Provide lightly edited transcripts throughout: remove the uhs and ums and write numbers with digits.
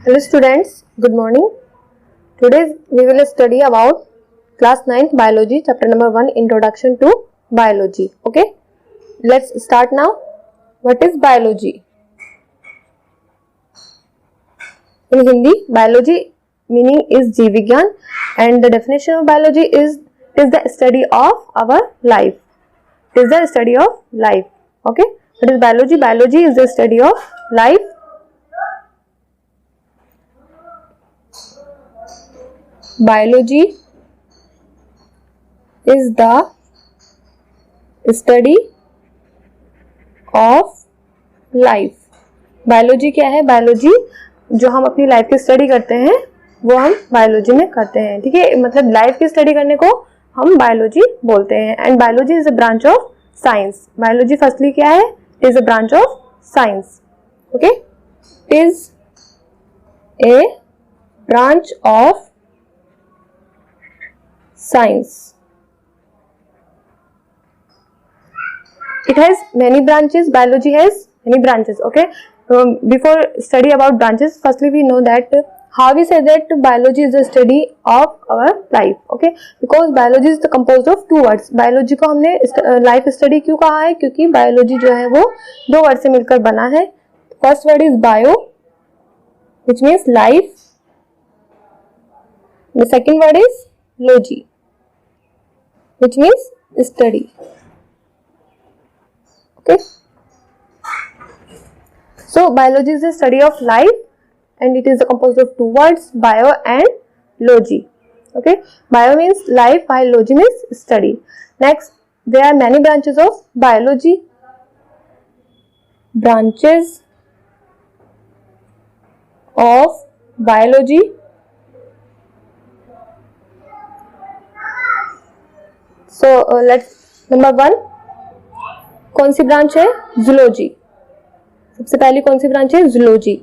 Hello students, good morning. Today we will study about class 9th biology, chapter number 1, introduction to biology. Okay, let's start now. What is biology? In Hindi, biology meaning is जीव विज्ञान and the definition of biology is the study of our life. It is the study of life. Okay, what is biology? Biology is the study of life. Biology is the study of life. Biology क्या है? Biology जो हम अपनी life की study करते हैं वो हम बायोलॉजी में करते हैं. ठीक है, मतलब लाइफ की स्टडी करने को हम बायोलॉजी बोलते हैं. And biology is a branch of science. Biology firstly क्या है? It is a branch of science. Okay, it is a branch of science. It has many branches. Biology has many branches. Okay, before study about branches, firstly we know that how we say that biology is the study of our life. Okay, because biology is composed of two words. biology को हमने life study क्यों कहा है? क्योंकि biology जो है वो दो वर्ड से मिलकर बना है. First word is bio, which means life. The second word is logy, which means study. Okay, so biology is the study of life and it is composed of two words, bio and logy. Okay, bio means life while logy means study. Next, there are many branches of biology. Branches of biology. So let's number 1, कौन सी branch है? Zoology. सबसे पहली कौन सी branch है? Zoology.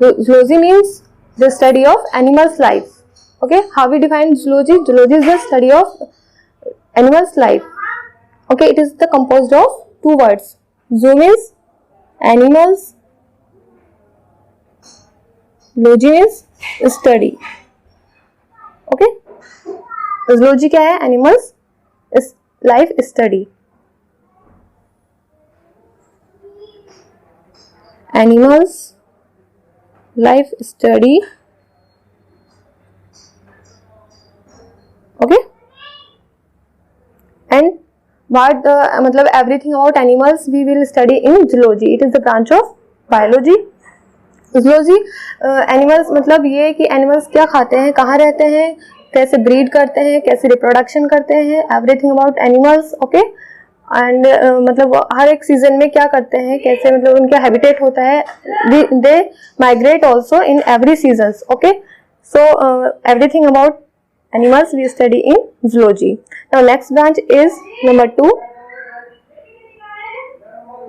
Zoology means the study of animals life. Okay, how we define zoology? Zoology is the study of animals life. Okay, it is the composed of two words. Zoo means animals, logy means study. Okay, zoology क्या है? Animals life study. Animals life study. Okay, and what मतलब everything about animals we will study in zoology. It is the branch of biology. Zoology animals मतलब ये कि animals क्या खाते हैं, कहाँ रहते हैं, कैसे ब्रीड करते हैं, कैसे रिप्रोडक्शन करते हैं, everything about animals. Okay, and मतलब हर एक सीजन में क्या करते हैं, कैसे मतलब उनका हैबिटेट होता है. They migrate also in every seasons. Okay, so everything about animals we study in zoology. Now next branch is number 2,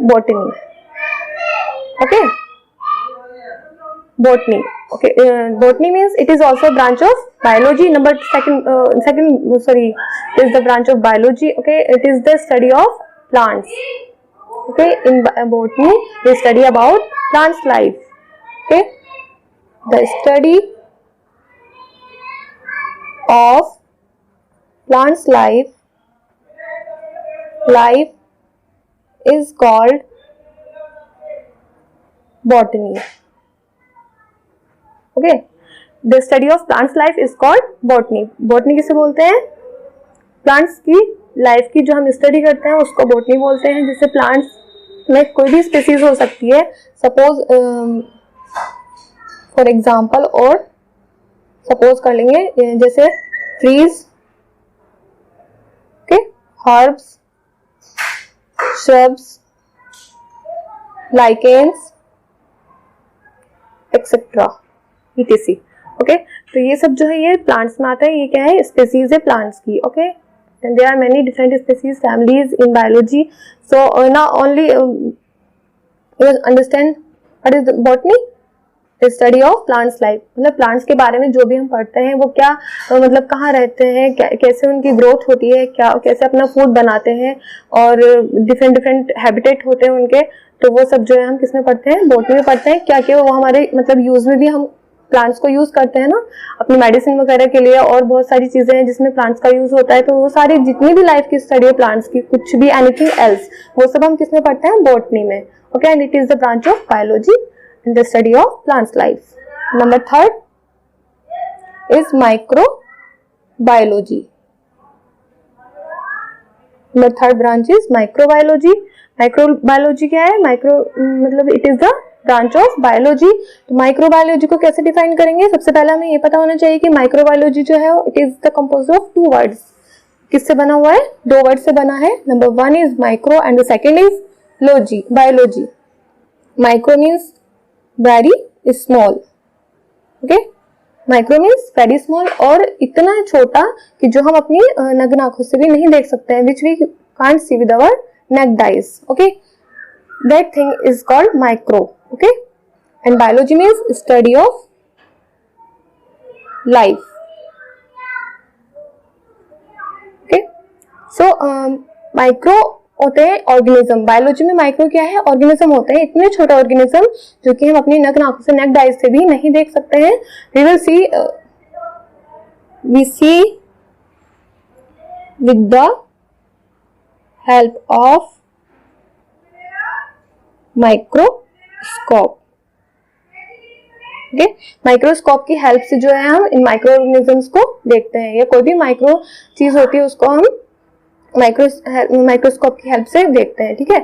botany. Okay, botany. Okay, botany means it is also a branch of biology. Is the branch of biology. Okay, it is the study of plants. Okay, in botany we study about plants life. Okay, the study of plants life is called botany. Okay, the study of plants life is called botany. Botany किसे बोलते हैं? Plants की life की जो हम study करते हैं उसको बॉटनी बोलते हैं. जिससे प्लांट्स में कोई भी स्पीसीज हो सकती है. सपोज फॉर एग्जांपल, और सपोज कर लेंगे जैसे trees, okay, herbs, shrubs, lichens etcetera etc. Okay, तो ये सब जो है ये प्लांट्स में आता है. ये क्या है? स्पीसीज है प्लांट्स की. Okay, and there are many different species, families in biology. So now only you understand what is botany? The study of plants life. मतलब प्लांट्स के बारे में जो भी हम पढ़ते हैं वो क्या मतलब कहाँ रहते हैं, कैसे उनकी ग्रोथ होती है, क्या कैसे अपना फूड बनाते हैं, और डिफरेंट हैबिटेट होते हैं उनके. तो वो सब जो है हम किस में पढ़ते हैं? बॉटनी में पढ़ते हैं. क्या क्या वो हमारे मतलब यूज में भी हम प्लांट्स को यूज करते हैं ना अपनी मेडिसिन वगैरह के लिए, और बहुत सारी चीजें हैं जिसमें प्लांट्स का यूज होता है, तो वो सारी जितनी भी लाइफ की स्टडी है प्लांट्स की, कुछ भी एनीथिंग एल्स, वो सब हम किसमें पढ़ते हैं, बॉटनी में। Okay, and it is the branch of biology in the study of plants life. Number third is micro biology. Number third branch is microbiology. Microbiology क्या है, माइक्रो मतलब it is the branch of biology. तो microbiology को कैसे define करेंगे, सबसे पहले हमें ये पता होना चाहिए कि माइक्रोबायोलॉजी जो है it is the compose of 2 words. किससे बना हुआ है, 2 वर्ड से बना है। Number 1 is micro and the second is logy, biology. Micro means very small, okay, micro means very small, और इतना छोटा कि जो हम अपनी नग्न आंखों से भी नहीं देख सकते हैं, which we can't see with our naked eyes. Okay, that thing is called micro. Okay, and biology means study of life. Okay, so micro होते हैं ऑर्गेनिज्म। बायोलॉजी में माइक्रो क्या है, ऑर्गेनिज्म होते हैं, इतने छोटे ऑर्गेनिज्म जो कि हम अपनी नग्न आंखों से, नेक्ड आइज से भी नहीं देख सकते हैं। we see with the help of microscope. Okay, microscope की हेल्प से जो है हम इन माइक्रो ऑर्गेनिजम्स को देखते हैं, या कोई भी माइक्रो चीज होती है उसको हम माइक्रोस्कोप की हेल्प से देखते हैं। ठीक है,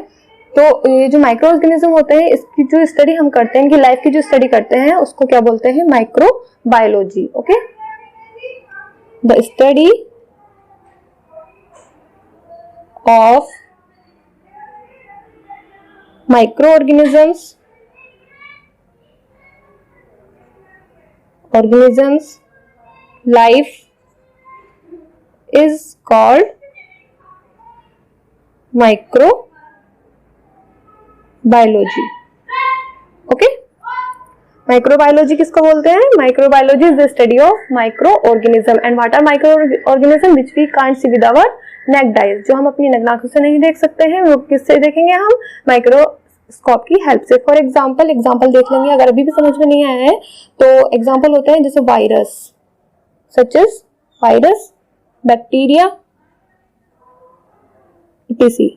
तो ये जो माइक्रो ऑर्गेनिज्म होते हैं इसकी जो स्टडी हम करते हैं, इनकी लाइफ की जो स्टडी करते हैं उसको क्या बोलते हैं, माइक्रोबायोलॉजी। ओके, द स्टडी of microorganisms life is called microbiology. Okay, microbiology किसको बोलते हैं, microbiology is the study of micro organism. And what are micro organism, which we can't see with our naked eyes, जो हम अपनी नग्न आंखों से नहीं देख सकते हैं, वो किससे देखेंगे, हम माइक्रोस्कोप की हेल्प से। फॉर एग्जांपल देख लेंगे, अगर अभी भी समझ में नहीं आया है तो एग्जांपल होते हैं जैसे virus, such as virus, bacteria, etc.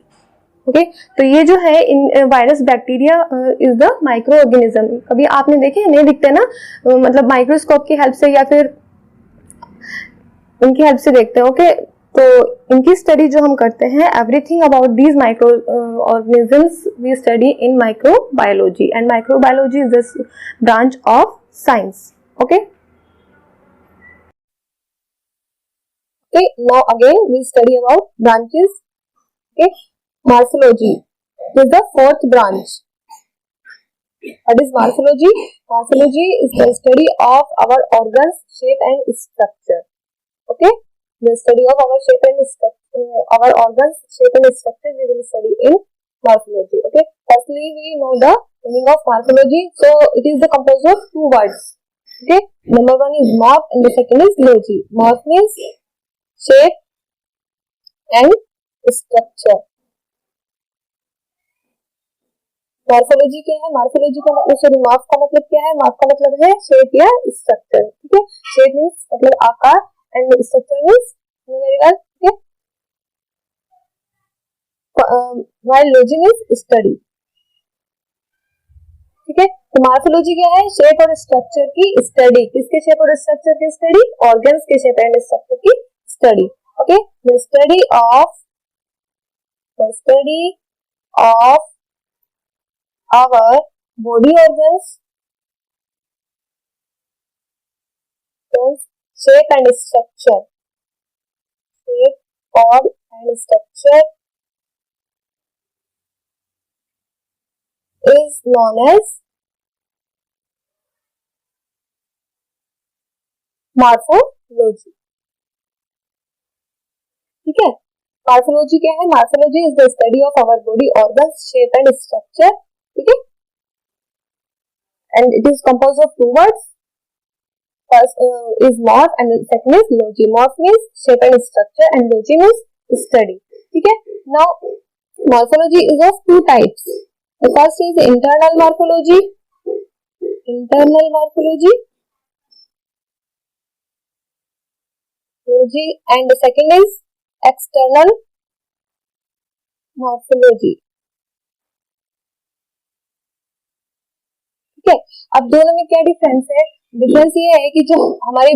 Okay, तो ये जो है इन virus, bacteria is the micro organism. कभी आपने देखे, नहीं दिखते ना, मतलब माइक्रोस्कोप की हेल्प से या फिर इनकी हेल्प से देखते हैं। ओके, तो इनकी स्टडी जो हम करते हैं, everything about these micro organisms we study in microbiology, and microbiology is the branch of science. Okay, now again we study about branches. Okay, morphology is the 4th branch. What is morphology? Morphology is the study of our organs, shape and structure. Okay, the study of our shape and structure, our organs, shape and structure we will study in morphology. Okay, firstly we know the meaning of morphology. So it is the composed of 2 words. Okay, number 1 is morph and the second is logy. Morph means shape and structure. Morphology क्या है, morphology का मतलब, sorry, morph का मतलब क्या है, morph का मतलब है शेप या स्ट्रक्चर। ठीक है, शेप मींस मतलब आकार एंड स्ट्रक्चर मींस न्यूमेरिकल। ठीक है, व्हाइल लॉजी मींस स्टडी। ठीक है, तो मॉर्फोलॉजी क्या है, शेप और स्ट्रक्चर की स्टडी। किसके शेप और स्ट्रक्चर की स्टडी, ऑर्गन्स के शेप एंड स्ट्रक्चर की study. Okay, the study of our body organs, shape and structure, is known as morphology. ठीक है, morphology क्या है, morphology is the study of our body organs, shape and structure. ठीक है, and it is composed of 2 words. First is morph and the second is logy. Morph means shape and structure and logy means study. ठीक है, now morphology is of 2 types. The first is internal morphology morphology and the second is external morphology. ठीक है, अब दोनों में क्या difference है? Difference ये है कि जो हमारे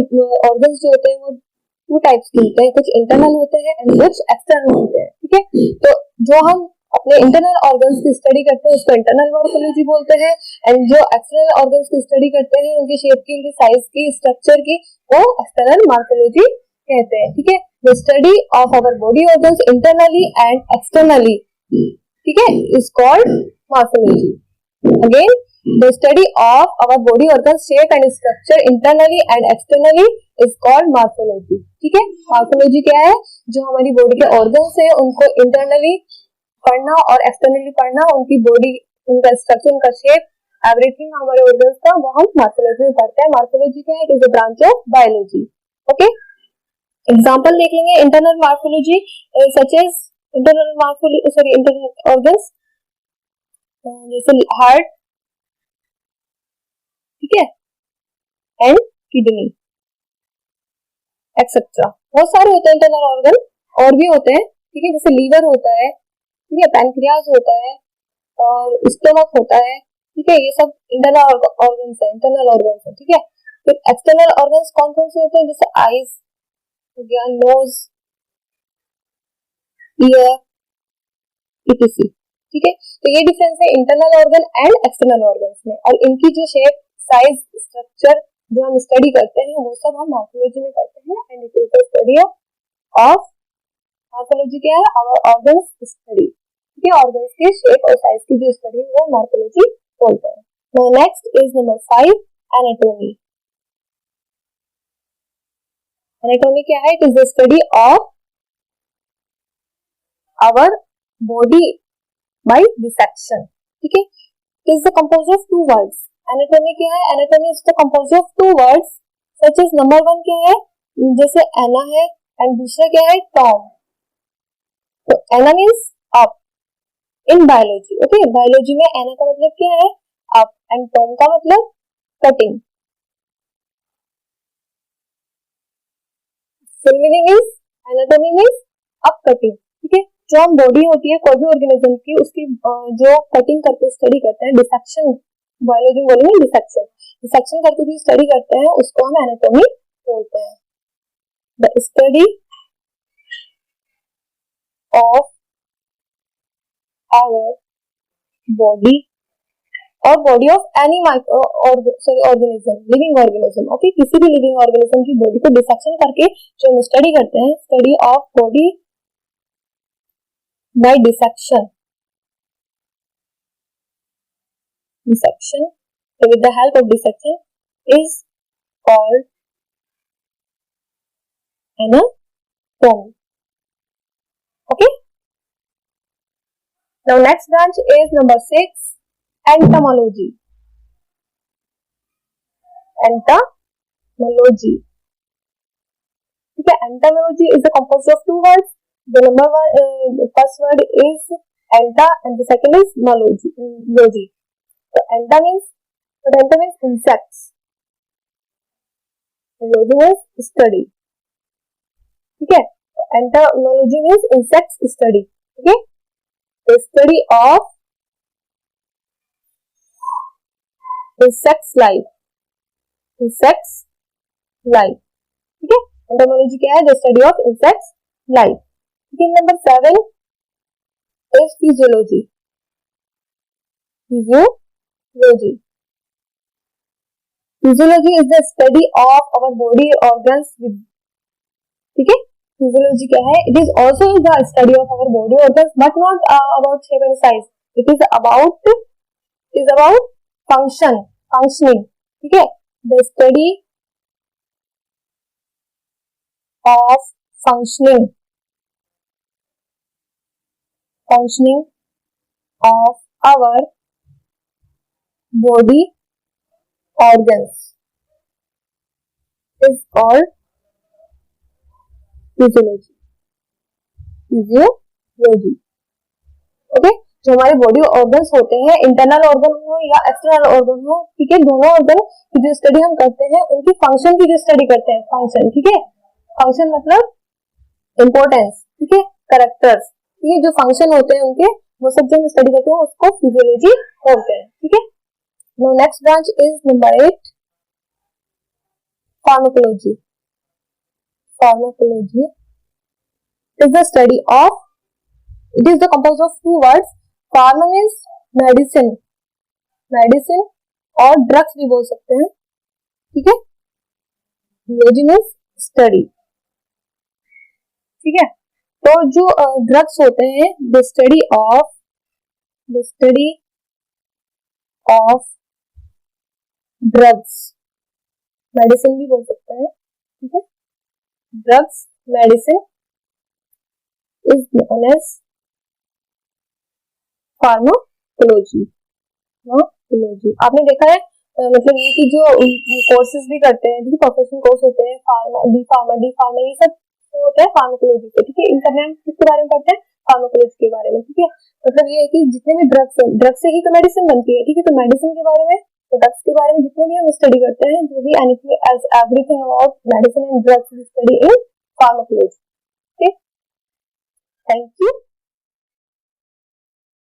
ऑर्गन्स जो होते हैं वो टू टाइप्स के होते हैं, कुछ इंटरनल होते हैं एंड कुछ एक्सटर्नल होते हैं. ठीक है, तो जो हम अपने इंटरनल ऑर्गन्स की स्टडी करते हैं उसको इंटरनल मॉर्फोलॉजी बोलते हैं एंड जो एक्सटर्नल ऑर्गन्स की स्टडी करते हैं उनकी शेप की, उनकी साइज की, स्ट्रक्चर की, वो एक्सटर्नल मॉर्फोलॉजी कहते हैं. ठीक है, the study of our body organs internally and externally, ठीक है, is called morphology. Again, the study of our body organs shape and structure internally and externally is called morphology. ठीक है, morphology क्या है? जो हमारी बॉडी के ऑर्गन्स है उनको इंटरनली पढ़ना और एक्सटर्नली पढ़ना, उनकी बॉडी, उनका स्ट्रक्चर, उनका शेप, एवरीथिंग हमारे ऑर्गन्स का, वो हम मॉर्फोलॉजी में पढ़ते हैं. मॉर्फोलॉजी क्या है? It is a branch of biology. Okay, example देख लेंगे. Internal morphology such as internal organs जैसे हार्ट, ठीक है, एंड किडनी एक्सेट्रा. बहुत सारे होते हैं इंटरनल ऑर्गन, और भी होते हैं. ठीक है, जैसे लीवर होता है, ठीक है, पैनक्रियाज होता है और स्टमक होता है. ठीक है, ये सब इंटरनल ऑर्गन्स है, इंटरनल ऑर्गन्स है. ठीक है, फिर एक्सटर्नल ऑर्गन्स कौन कौन से होते हैं? जैसे आईज हो गया, नोज, ईयर, etc. ठीक है, तो ये डिफरेंस है internal organ and external organs में, और इनकी जो शेप, साइज, स्ट्रक्चर जो हम स्टडी करते हैं वो सब हम मॉर्फोलॉजी में करते हैं. And it is the study of morphology. क्या है? Our organs study. ठीक है, ऑर्गन्स के शेप और साइज की जो स्टडी है वो मॉर्फोलॉजी बोलते हैं. Now next is number 5, anatomy. Anatomy क्या है? It is the study of our body by dissection. ठीक है, it is the composed of two words. Anatomy क्या है? Anatomy is the composed of two words such as number 1 क्या है? जैसे ana है and दूसरा क्या है? tom. तो ana means up in biology. Okay, biology में ana का मतलब क्या है? up and tom का मतलब cutting. Full meaning is anatomy means up cutting. ठीक है, जो हम बॉडी होती है कोई भी ऑर्गेनिज्म की, उसकी जो कटिंग करके स्टडी करते हैं, डिसेक्शन, बायोलॉजी बोलेंगे डिसेक्शन, डिसेक्शन करके जो स्टडी करते हैं उसको हम एनाटॉमी बोलते हैं. The study of our body और body of any organism, living organism. Okay, किसी भी लिविंग ऑर्गेनिज्म की बॉडी को डिसेक्शन करके जो हम स्टडी करते हैं, study of body by dissection. Dissection, so with the help of dissection, is called anatomy. Okay. Now next branch is number 6, entomology. Entomology. Okay, entomology is the composed of two words. The number one, the first word is enta and the second is logy. So enta means insects. Logy means study. Okay, entomology means insects study. Okay, the study of insects life. Insects life. Okay, entomology क्या है? The study of insects life. Okay, number 7 is physiology. Physiology. Physiology is the study of our body organs with. ठीक है, physiology क्या है? It is also the study of our body organs, but not about shape and size. It is about functioning. ठीक है, the study of functioning of our body organs is called physiology. Okay, जो हमारे body organs होते हैं, internal organ हो या external organ हो, ठीक है, दोनों ऑर्गन की जो स्टडी हम करते हैं उनकी फंक्शन की जो स्टडी करते हैं, फंक्शन. ठीक है, फंक्शन मतलब इम्पोर्टेंस, ठीक है, कैरेक्टर्स, ये जो फंक्शन होते हैं उनके, वो सब जो हम स्टडी करते हैं उसको फिजियोलॉजी बोलते हैं, ठीक है। No next branch is number 8 pharmacology. Pharmacology is the study of, it is the composed of two words, pharma means medicine, medicine और drugs भी बोल सकते हैं, ठीक है, logy means study, ठीक है। तो जो ड्रग्स होते हैं, the study of drugs, medicine भी बोल सकते हैं, ठीक है, drugs medicine is known as pharmacology. आपने देखा है मतलब ये कि जो कोर्सेज भी करते हैं, प्रोफेशनल कोर्स होते हैं, फार्मा, डी फार्मा, ये सब होता है फार्माकोलॉजी से, ठीक है। इनका नाम किसके बारे में पढ़ते हैं? फार्माकोलॉजी के बारे में, ठीक है। मतलब ये है कि जितने भी ड्रग्स से ही तो मेडिसिन बनती है, ठीक है। तो मेडिसिन के बारे में, ड्रग्स के बारे में जितने भी हम स्टडी करते हैं, जो भी everything about medicine and drugs study in pharmacology, ठीक। Thank you.